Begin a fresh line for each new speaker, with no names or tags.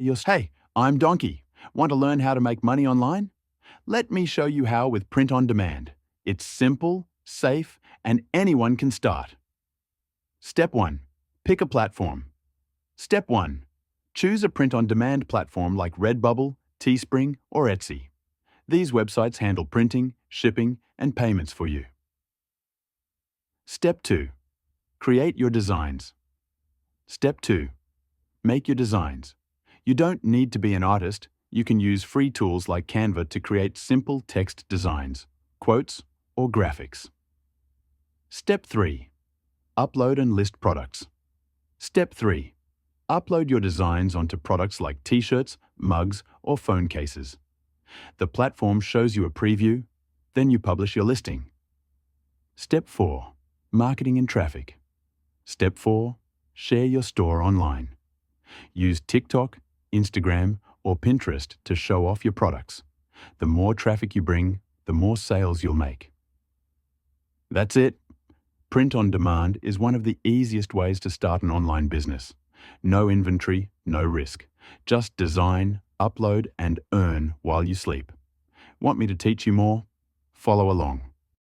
Hey, I'm Donkey. Want to learn how to make money online? Let me show you how with Print on Demand. It's simple, safe, and anyone can start. Step 1. Pick a platform. Step 1. Choose a print-on-demand platform like Redbubble, Teespring, or Etsy. These websites handle printing, shipping, and payments for you. Step 2. Create your designs. Step 2. Make your designs. You don't need to be an artist. You can use free tools like Canva to create simple text designs, quotes, or graphics. Step 3. Upload and list products. Step 3. Upload your designs onto products like t-shirts, mugs, or phone cases. The platform shows you a preview, then you publish your listing. Step 4. Marketing and traffic. Step 4. Share your store online. Use TikTok, Instagram, or Pinterest to show off your products. The more traffic you bring, the more sales you'll make. That's it. Print on demand is one of the easiest ways to start an online business. No inventory, no risk. Just design, upload, and earn while you sleep. Want me to teach you more? Follow along.